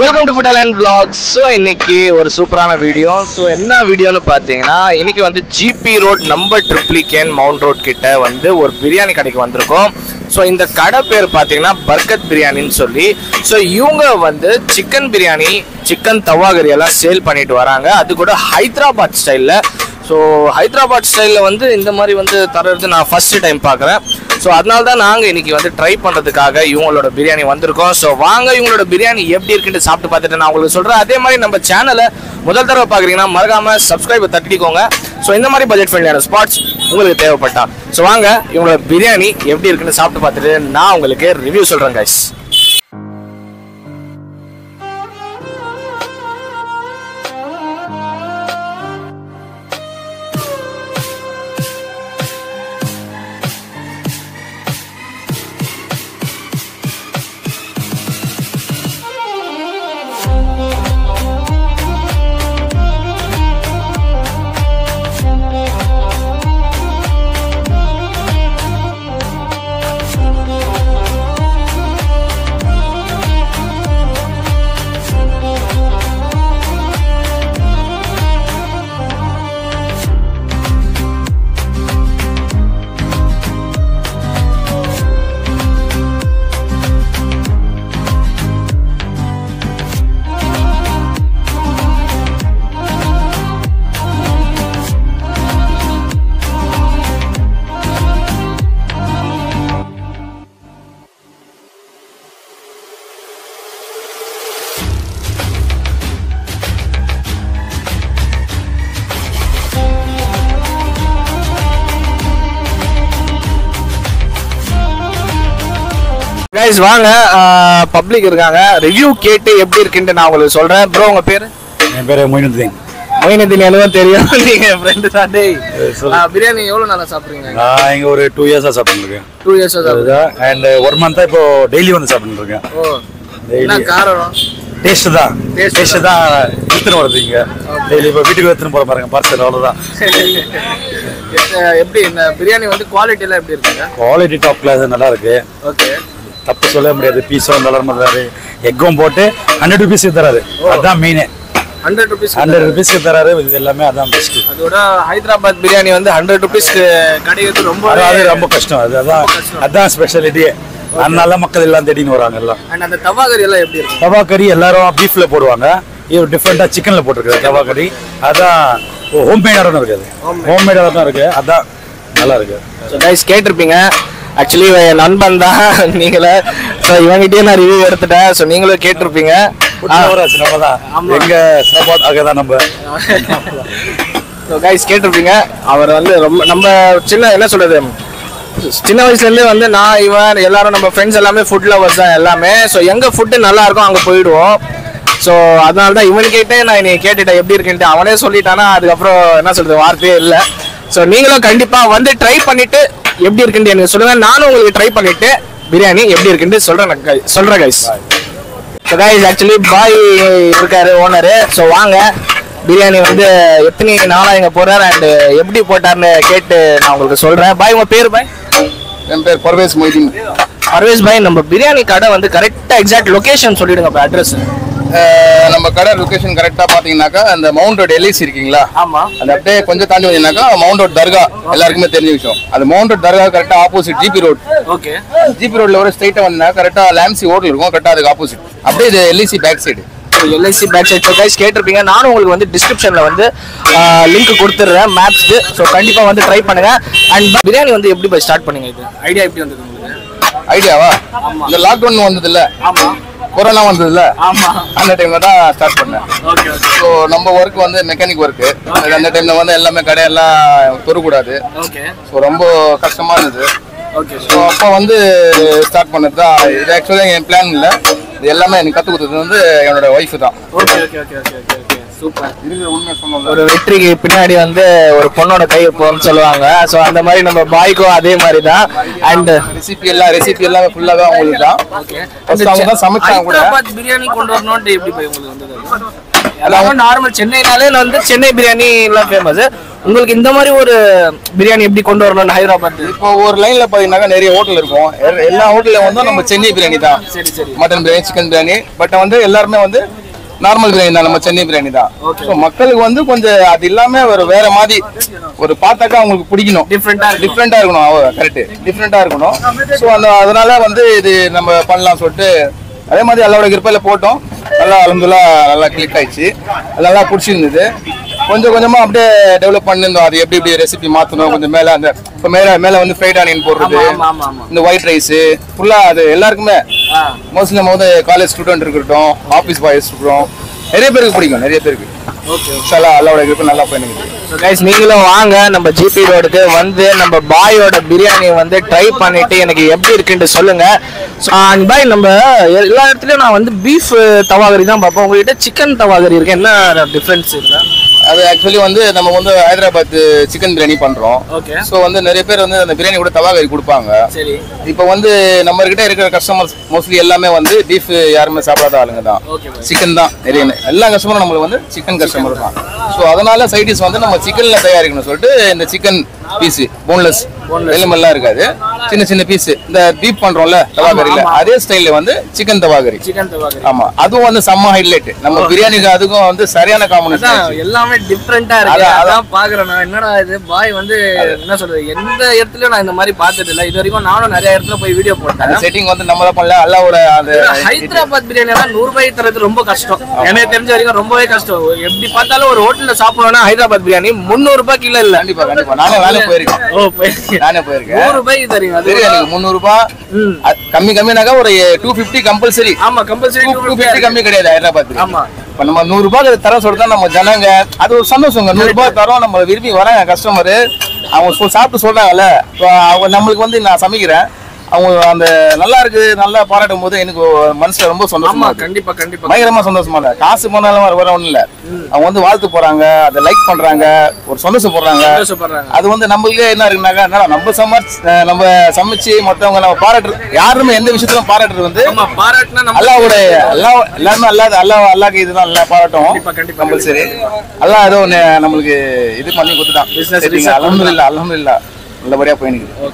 Welcome to Foodland Vlogs. So இன்னைக்கு ஒரு சூப்பரான வீடியோ. So என்ன வீடியோன்னு பார்த்தீங்கன்னா இன்னைக்கு வந்து GP road number Triplicane mount road கிட்ட வந்து ஒரு பிரியாணி கடைக்கு வந்திருக்கோம். ஸோ இந்த கடை பேர் பார்த்தீங்கன்னா பர்கத் பிரியாணின்னு சொல்லி. ஸோ இவங்க வந்து சிக்கன் பிரியாணி, சிக்கன் தவாகரி எல்லாம் சேல் பண்ணிட்டு வராங்க. அது கூட ஹைதராபாத் ஸ்டைலில். ஸோ ஹைதராபாத் ஸ்டைலில் வந்து இந்த மாதிரி வந்து தரது நான் ஃபஸ்ட்டு டைம் பார்க்குறேன். ஸோ அதனால தான் நாங்கள் இன்றைக்கி வந்து ட்ரை பண்ணுறதுக்காக இவங்களோட பிரியாணி வந்திருக்கோம். ஸோ வாங்க இவங்களோட பிரியாணி எப்படி இருக்குன்னு சாப்பிட்டு பார்த்துட்டு நான் உங்களுக்கு சொல்கிறேன். அதே மாதிரி நம்ம சேனலை முதல் தடவை பார்க்குறீங்கன்னா மறக்காமல் சப்ஸ்கிரைபை தட்டிக்கோங்க. ஸோ இந்த மாதிரி பட்ஜெட் ஃப்ரெண்ட்லியான ஸ்பாட்ஸ் உங்களுக்கு தேவைப்பட்டா ஸோ வாங்க இவங்களோட பிரியாணி எப்படி இருக்குன்னு சாப்பிட்டு பார்த்துட்டு நான் உங்களுக்கு ரிவ்யூ சொல்கிறேன் கைஸ். கைஸ் வாங்க, பப்ளிக் இருக்காங்க, ரிவ்யூ கேட்டு எப்படி இருக்குன்னு நான் உங்களுக்கு சொல்றேன். ப்ரோ உங்க பேரு? என் பேரு மொயினுதீன். மொயினுதீன் எனக்கு தெரியும், நீங்க ஃப்ரெண்ட் தான். டேய் பிரியாணி எவ்வளவு நாளா சாப்பிடுறீங்க? நான் இங்க ஒரு 2 இயர்ஸா சாப்பிட்டு இருக்கேன். 2 இயர்ஸா சாப்பிடுறேன். அண்ட் 1 மந்தா இப்போ டெய்லி வந்து சாப்பிட்டு இருக்கேன். ஓ, என்ன காரணம்? டேஸ்ட் தான் எடுத்துன்னு வருது இங்க. டெய்லி இப்போ வீட்டுக்கு எடுத்துன்னு போற பாருங்க பார்சல், அவ்வளவுதான். எப்படி இந்த பிரியாணி வந்து குவாலிட்டி எல்லாம் எப்படி இருக்குங்க? குவாலிட்டி டாப் கிளாஸ் நல்லா இருக்கு. ஓகே, தப்பு சொல்ல முடியாது. பீஸும் நல்லா தராரு, எக்கும் போட்டு 100 ருபீஸ்க்கு தராரு. அதுதான் மெயினே. 100 ருபீஸ்க்கு தராரு. இது எல்லாமே அதான் பெஸ்ட். அதோட ஹைதராபாத் பிரியாணி வந்து 100 ருபீஸ்க்கு கிடைக்கிறது ரொம்ப கஷ்டம். அதான் ஸ்பெஷாலிட்டியே. அதனால மக்கள் எல்லாம் தேடின்னு வராங்க எல்லாம். அந்த தவாகரி எல்லாம் எப்படி இருக்கு? தவாகரி எல்லாரும் பீஃப்ல போடுவாங்க, இது டிஃப்ரெண்டா சிக்கன்ல போட்டுருக்காரு தவாகரி. அதான் ஹோம்மேடாக இருக்குது. ஹோம்மேடாக தான் இருக்கு, அதான் நல்லா இருக்கு. ஸோ கைஸ் கேட்டிருப்பீங்க, ஆக்சுவலி என் நண்பன் தான் நீங்களே. ஸோ இவங்கிட்டே நான் ரிவ்யூ எடுத்துட்டேன். ஸோ நீங்களும் கேட்டிருப்பீங்க. நம்ம தான் எங்க சாப்பாடு அங்கதான் நம்ம. ஸோ கைஸ் கேட்டிருப்பீங்க, அவர் வந்து ரொம்ப நம்ம என்ன சொல்றது, சின்ன வயசுலேருந்தே வந்து நான் இவன் எல்லாரும் நம்ம ஃப்ரெண்ட்ஸ் எல்லாமே ஃபுட் லவர்ஸ் தான் எல்லாமே. ஸோ எங்கே ஃபுட்டு நல்லா இருக்கும் அங்கே போயிடுவோம். ஸோ அதனால தான் இவனுக்கிட்டே நான் நீ கேட்டுட்டேன் எப்படி இருக்குன்ட்டு. அவனே சொல்லிட்டானா அதுக்கப்புறம் என்ன சொல்றது வார்த்தையே இல்லை. ஸோ நீங்களும் கண்டிப்பாக வந்து ட்ரை பண்ணிட்டு எப்படி இருக்குன்னு எனக்கு சொல்லுங்க. நானும் உங்களுக்கு ட்ரை பண்ணிட்டு பிரியாணி எப்படி இருக்குன்னு சொல்றேன் கைஸ். ஸோ கைஸ் ஆக்சுவலி பாய் இருக்காரு ஓனரு. ஸோ வாங்க பிரியாணி வந்து எத்தனை நாளா இங்க போறாரு அண்ட் எப்படி போட்டாருன்னு கேட்டு நான் உங்களுக்கு சொல்றேன். பாய் உங்க பேர்? பாய் என் பேர் பர்வேஸ் மொய்தீன். பர்வேஸ் பாய், நம்ம பிரியாணி கடை வந்து கரெக்டா எக்ஸாக்ட் லொகேஷன் சொல்லிடுங்க, அட்ரஸ். நம்ம கடை லொகேஷன் கரெக்டா பாத்தீங்கன்னாக்கா அந்த மவுண்ட் ரோட் எல்ஐசி இருக்கீங்களா? ஆமா, அந்த அப்படியே கொஞ்சம் தாண்டி வந்தீங்கன்னாக்கா மவுண்ட் ரோட் தர்கா எல்லாருக்குமே தெரிஞ்ச விஷயம். அது மவுண்ட் ரோட் தர்கா கரெக்டா opposite GP road. Okay, GB ரோட்ல ஒரு ஸ்ட்ரைட்டா வந்தா கரெக்டா லாம்சி ஹோட்டல் இருக்கும், கரெக்டா அதுக்கு ஆப்போசிட். அப்படியே இது LIC back side. LIC back side. Guys கேட்டிருப்பீங்க, நானும் உங்களுக்கு வந்து டிஸ்கிரிப்ஷன்ல வந்து லிங்க் கொடுத்துடுறேன் மேப்ஸ்க்கு. ஸோ கண்டிப்பா வந்து ட்ரை பண்ணுங்க. அண்ட் பிரியாணி வந்து எப்படி போய் ஸ்டார்ட் பண்ணீங்க? இது ஐடியா எப்படி வந்தது உங்களுக்கு? ஐடியாவா? இந்த லாக்டவுன் வந்தது இல்ல, ஆமா, கொரோனா வந்தது இல்ல, ஆமா, அந்த டைம்ல தான் ஸ்டார்ட் பண்ணேன். Okay okay. ஸோ நம்ம ஒர்க் வந்து மெக்கானிக் ஒர்க்கு. அந்த டைம்ல வந்து எல்லாமே கடையெல்லாம் தொறக்கூடாது. ஓகே, ஸோ ரொம்ப கஷ்டமா இருந்தது. ஓகே. ஸோ அப்போ வந்து ஸ்டார்ட் பண்ணது தான் இது. ஆக்சுவலாக என் பிளான் இல்லை, இது எல்லாமே எனக்கு கற்றுக் கொடுத்தது வந்து என்னோட ஒய்ஃபு தான். Okay okay okay okay okay okay, super. இருக்கிற உண்மை சொன்னோம், ஒரு வெற்றிக்கு பின்னாடி வந்து ஒரு பொண்ணோட கை இருப்போம்னு சொல்லுவாங்க. ஸோ அந்த மாதிரி நம்ம பாய்க்கும் அதே மாதிரி தான். அண்ட் ரெசிபி எல்லாமே ஃபுல்லாக தான் உங்களுக்கு தான். ஓகே, அவங்க தான் சமைச்சாங்க கூட. பிரியாணி கொண்டு வரணும்னு எப்படி போய் உங்களுக்கு வந்தது? அதாவது நார்மல் சென்னைனாலே வந்து சென்னை பிரியாணி எல்லாம் ஃபேமஸ். உங்களுக்கு இந்த மாதிரி ஒரு பிரியாணி எப்படி கொண்டு வரணும்னு ஹைதராபாத்? இப்போ ஒரு லைன்ல பாத்தீங்கன்னா நிறைய ஹோட்டல் இருக்கும். எல்லா ஹோட்டல்ல வந்து நம்ம சென்னை பிரியாணி தான், mutton biryani, chicken biryani. But வந்து எல்லாருமே வந்து நார்மல் பிரியாணி தான், நம்ம சென்னை பிரியாணி தான். ஸோ மக்களுக்கு வந்து கொஞ்சம் அது இல்லாம வேற மாதிரி ஒரு பார்த்தாக்கா அவங்களுக்கு பிடிக்கணும், டிஃப்ரெண்டா இருக்கணும். கரெக்ட், டிஃப்ரெண்டா இருக்கணும். ஸோ அதனால வந்து இது நம்ம பண்ணலாம் சொல்லிட்டு அதே மாதிரி எல்லாரோட கிருப்பையில போட்டோம். நல்லா அல்ஹம்துலில்லாஹ் நல்லா கிளிக் ஆயிடுச்சு, நல்லா பிடிச்சிருந்தது. கொஞ்சம் கொஞ்சமா அப்படியே டெவலப் பண்ணிருந்தோம். அது எப்படி ரெசிபி மாத்தணும், கொஞ்சம் மேல அந்த இப்போ மேல வந்து ஃப்ரைட் ஆனியன் போடுறது, இந்த ஒயிட் ரைஸ் ஃபுல்லா அது எல்லாருக்குமே மோஸ்ட்லி நம்ம வந்து காலேஜ் ஸ்டூடெண்ட் இருக்கட்டும், ஆஃபீஸ் பாய்ஸ் இருக்கட்டும், நிறைய பேருக்கு பிடிக்கும், நிறைய பேருக்கு. அல்லாவோட கிருப்பை நல்லா போயிருக்கு. ஸோ கைஸ் நீங்களும் வாங்க நம்ம ஜிபி ரோடுக்கு வந்து நம்ம பாயோட பிரியாணி வந்து ட்ரை பண்ணிட்டு எனக்கு எப்படி இருக்குன்னு சொல்லுங்க. பாய் நம்ம எல்லா இடத்துலயும் நான் வந்து பீஃப் தவாகரி தான் பார்ப்போம், உங்ககிட்ட சிக்கன் தவாகரி இருக்கு, என்ன டிஃபரன்ஸ் இருக்குன்னா? அது ஆக்சுவலி வந்து நம்ம வந்து ஹைதராபாத் சிக்கன் பிரியாணி பண்றோம். ஸோ வந்து நிறைய பேர் வந்து அந்த பிரியாணி கூட தவாகரி கொடுப்பாங்க. இப்போ வந்து நம்ம கிட்ட இருக்கிற கஸ்டமர்ஸ் மோஸ்ட்லி எல்லாமே வந்து பீஃப் யாருமே சாப்பிடாத ஆளுங்க தான், சிக்கன் தான் நிறைய. எல்லா கஸ்டமரும் நம்மளுக்கு வந்து சிக்கன் கஸ்டமர் தான். ஸோ அதனால சைடிஸ் வந்து நம்ம சிக்கன்ல தயாரிக்கணும் சொல்லிட்டு இந்த சிக்கன் பீஸ் போன்லெஸ் எலும்பெல்லாம் இருக்காது, சின்ன சின்ன பீஸ் இந்த பீஃப் பண்றோம்ல தவாகரியில அதே ஸ்டைல்ல வந்து சிக்கன் தவாகரி. ஆமா, அதுவும் வந்து செம்ம ஹைலைட் நம்ம பிரியாணிக்கு. அதுக்கும் வந்து சரியான காம்பினேஷன், எல்லாமே டிஃபரெண்டா இருக்கு. அதான் பாக்குறேன் நான், என்னடா இது பாய் வந்து என்ன சொல்றது, எந்த இடத்துலயும் நான் இந்த மாதிரி பார்த்தது இல்ல இது வரைக்கும். நானும் நிறைய இடத்துல போய் வீடியோ போட்டேன். செட்டிங் வந்து நம்ம தான் பண்ணல. அல்லாவோட அந்த ஹைதராபாத் பிரியாணி எல்லாம் 100 ரூபாய் தரது ரொம்ப கஷ்டம், எனக்கு தெரிஞ்ச வரைக்கும் ரொம்பவே கஷ்டம். எப்படி பார்த்தாலும் ஒரு ஹோட்டல்ல சாப்பிடணும்னா ஹைதராபாத் பிரியாணி 300 ரூபாய் கிலோ இல்ல. கண்டிப்பா கண்டிப்பா நானே போயிருக்கேன். நானே போயிருக்கேன். 100 ரூபாய் தரீங்க, அது எனக்கு 300 ரூபாய் கம்மினாக்கா ஒரு 250 கம்பல்சரி. ஆமா கம்பல்சரி 250 கம்மி கிடையாது ஹைதராபாத். ஆமா, இப்ப நம்ம 100 ரூபாய் தரம் சொல்லிட்டா நம்ம ஜனங்க அது ஒரு சந்தோஷங்க. 100 ரூபாய் தரோம், நம்ம விரும்பி வராங்க கஸ்டமர், அவங்க சாப்பிட்டு சொல்றாங்கல்ல. அவங்க நம்மளுக்கு வந்து நான் சமைக்கிறேன், அவங்க அந்த நல்லா இருக்கு நல்லா பாராட்டும் போது எனக்கு மனசுல ரொம்ப சந்தோஷமா. கண்டிப்பா கண்டிப்பா பயங்கரமா சந்தோஷமா இல்ல, காசு போனாலும் வர ஒண்ணு இல்ல. அவங்க வந்து வாழ்த்து போறாங்க, அதை லைக் பண்றாங்க, ஒரு சந்தோஷம் போடுறாங்க. அது வந்து நம்மளுக்கே என்ன இருக்குனாக்கா, நம்ம சமைச்சு மத்தவங்க நம்ம பாராட்டு, யாருமே எந்த விஷயத்திலும் பாராட்டுறது வந்து அல்லாவோட எல்லாருமே அல்லாக்கு இதுதான் நல்லா பாராட்டும் கம்பல்சரி. அல்லா ஏதோ நம்மளுக்கு இது பண்ணி கொடுத்துட்டான். அல்ஹம்துலில்லாஹ் நல்லபடியா போயிருக்கு.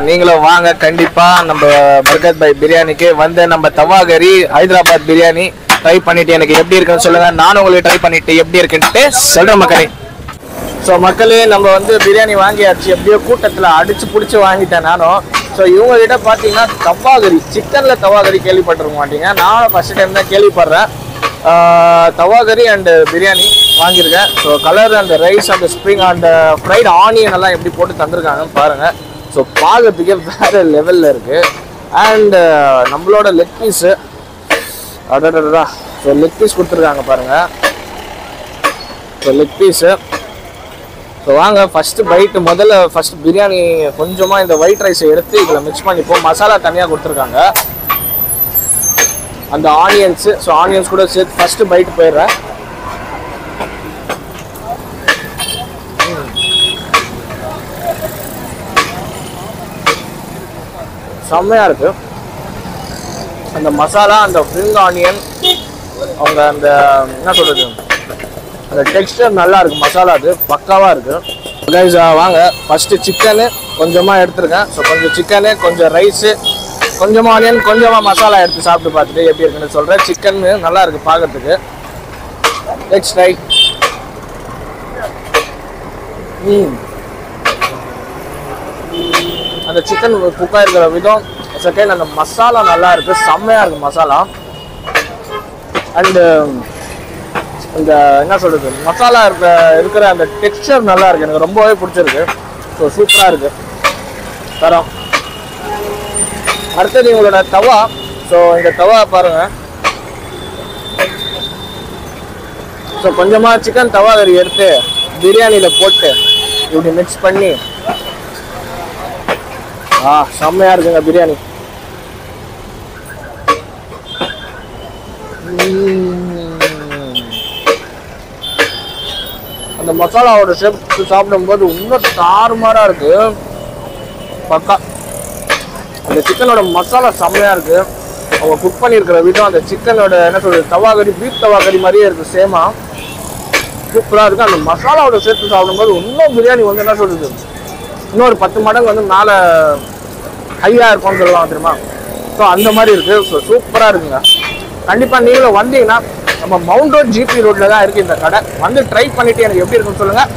நீங்களும் வாங்க கண்டிப்பா நம்ம பர்கத் பாய் பிரியாணிக்கு வந்து நம்ம தவாகரி ஹைதராபாத் பிரியாணி ட்ரை பண்ணிட்டு எனக்கு எப்படி இருக்குன்னு சொல்லுங்க. நானும் உங்களுக்கு ட்ரை பண்ணிட்டு எப்படி இருக்குன்ட்டு சொல்றேன் மக்களே. ஸோ மக்களே நம்ம வந்து பிரியாணி வாங்கியாச்சு, எப்படியோ கூட்டத்தில் அடிச்சு பிடிச்சி வாங்கிட்டேன் நானும். ஸோ இவங்க கிட்ட பார்த்தீங்கன்னா தவாகரி, சிக்கனில் தவாகரி கேள்விப்பட்டிருக்க மாட்டீங்க, நானும் ஃபர்ஸ்ட் டைம் தான் கேள்விப்படுறேன். தவாகரி அண்ட் பிரியாணி வாங்கியிருக்கேன். ஸோ கலர் அந்த ரைஸ் அந்த ஸ்ப்ரிங் அந்த ஃப்ரைட் ஆனியன் எல்லாம் எப்படி போட்டு தந்துருக்காங்கன்னு பாருங்கள். ஸோ பார்க்கறதுக்கே வேறு லெவலில் இருக்குது. அண்ட் நம்மளோட லெக் பீஸு அடடா, ஸோ லெக் பீஸ் கொடுத்துருக்காங்க பாருங்கள். So leg piece. ஸோ வாங்க ஃபஸ்ட்டு பைட்டு முதல்ல ஃபஸ்ட்டு பிரியாணி கொஞ்சமாக இந்த ஒயிட் ரைஸை எடுத்து இதில் மிக்ஸ் பண்ணிப்போம். மசாலா தனியாக கொடுத்துருக்காங்க, அந்த ஆனியன்ஸு. ஸோ ஆனியன்ஸ் கூட சேர்த்து ஃபஸ்ட்டு பைட்டு போயிடுறேன். செம்மையாக இருக்குது அந்த மசாலா, அந்த ஸ்ப்ரிங் ஆனியன், அவங்க அந்த என்ன சொல்கிறது அந்த டெக்ஸ்டர் நல்லா இருக்குது, மசாலா அது பக்காவாக இருக்குது. கைஸ் வாங்க ஃபஸ்ட்டு சிக்கனு கொஞ்சமாக எடுத்துருக்கேன். ஸோ கொஞ்சம் சிக்கனு, கொஞ்சம் ரைஸு, கொஞ்சமாக ஆனியன், கொஞ்சமாக மசாலா எடுத்து சாப்பிட்டு பார்த்துட்டு எப்படி இருக்குன்னு சொல்கிறேன். சிக்கன் நல்லா இருக்குது பார்க்கறதுக்கு. Let's try. அந்த சிக்கன் குக்காக இருக்கிற விதம், செகண்ட் அந்த மசாலா நல்லா இருக்குது, செம்மையாக இருக்குது மசாலா. அண்டு இந்த என்ன சொல்கிறது மசாலா இருக்கிற அந்த டெக்ஸ்சர் நல்லா இருக்குது, எனக்கு ரொம்பவே பிடிச்சிருக்கு. ஸோ சூப்பராக இருக்குது தரம். அடுத்தது இவங்களோட தவா. ஸோ இந்த தவா பாருங்கள். ஸோ கொஞ்சமாக சிக்கன் தவாகரி எடுத்து பிரியாணியில் போட்டு இப்படி மிக்ஸ் பண்ணி செம்மையாக இருக்குங்க பிரியாணி. அந்த மசாலாவோட ஷேப் சாப்பிடும்போது இன்னும் தாறுமாறாக இருக்குது பக்கா. அந்த சிக்கனோட மசாலா செம்மையாக இருக்குது. அவங்க குக் பண்ணியிருக்கிற விதம், அந்த சிக்கனோட என்ன சொல்றது தவாகரி, பீஃப் தவாகரி மாதிரியே இருக்குது சேமா. சூப்பராக இருக்குது. அந்த மசாலாவோட சேர்த்து சாப்பிடும்போது இன்னும் பிரியாணி வந்து என்ன சொல்றது இன்னொரு 10 மடங்கு வந்து மேலே ஹையாக இருக்கும்னு சொல்லுவாங்க தெரியுமா. ஸோ அந்த மாதிரி இருக்குது. ஸோ சூப்பராக இருக்குங்க. கண்டிப்பாக நீங்களும் வந்தீங்கன்னா நம்ம மவுண்ட் ரோட் ஜிபி ரோட்டில் தான் இருக்குது இந்த கடை. வந்து ட்ரை பண்ணிவிட்டு எனக்கு எப்படி இருக்குன்னு சொல்லுங்கள்.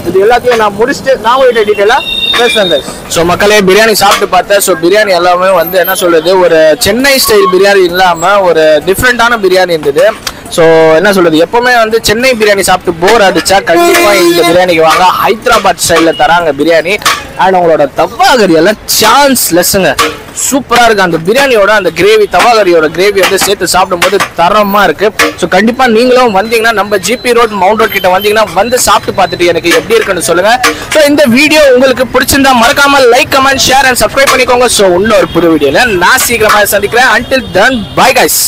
இது எல்லாத்தையும் நான் முடிச்சுட்டு நான் போயிட்டு டீட்டெயிலாக பேசுகிறேன். ஸோ மக்களே பிரியாணி சாப்பிட்டு பார்த்தேன். ஸோ பிரியாணி எல்லாமே வந்து என்ன சொல்கிறது ஒரு சென்னை ஸ்டைல் பிரியாணி இல்லாமல் ஒரு டிஃப்ரெண்ட்டான பிரியாணி இருந்தது. ஸோ என்ன சொல்கிறது எப்போவுமே வந்து சென்னை பிரியாணி சாப்பிட்டு போர் அடிச்சா கண்டிப்பாக இந்த பிரியாணிக்கு வாங்க. ஹைதராபாத் ஸ்டைலில் தராங்க பிரியாணி. அண்ட் உங்களோட தவாகரி எல்லாம் சான்ஸ் லெஸ்ஸுங்க. சூப்பராக இருக்குது. அந்த பிரியாணியோட அந்த கிரேவி, தவாகரியோட கிரேவி வந்து சேர்த்து சாப்பிடும்போது தரமாக இருக்குது. ஸோ கண்டிப்பாக நீங்களும் வந்தீங்கன்னா நம்ம ஜிபி ரோட் மவுண்ட் ரோட் கிட்ட வந்தீங்கன்னா வந்து சாப்பிட்டு பார்த்துட்டு எனக்கு எப்படி இருக்குன்னு சொல்லுங்கள். ஸோ இந்த வீடியோ உங்களுக்கு பிடிச்சிருந்தா மறக்காம like, comment, share and subscribe பண்ணிக்கோங்க. ஸோ இன்னொரு புது வீடியோவில் நான் சீக்கிரமாக சந்திக்கிறேன். Until then bye guys.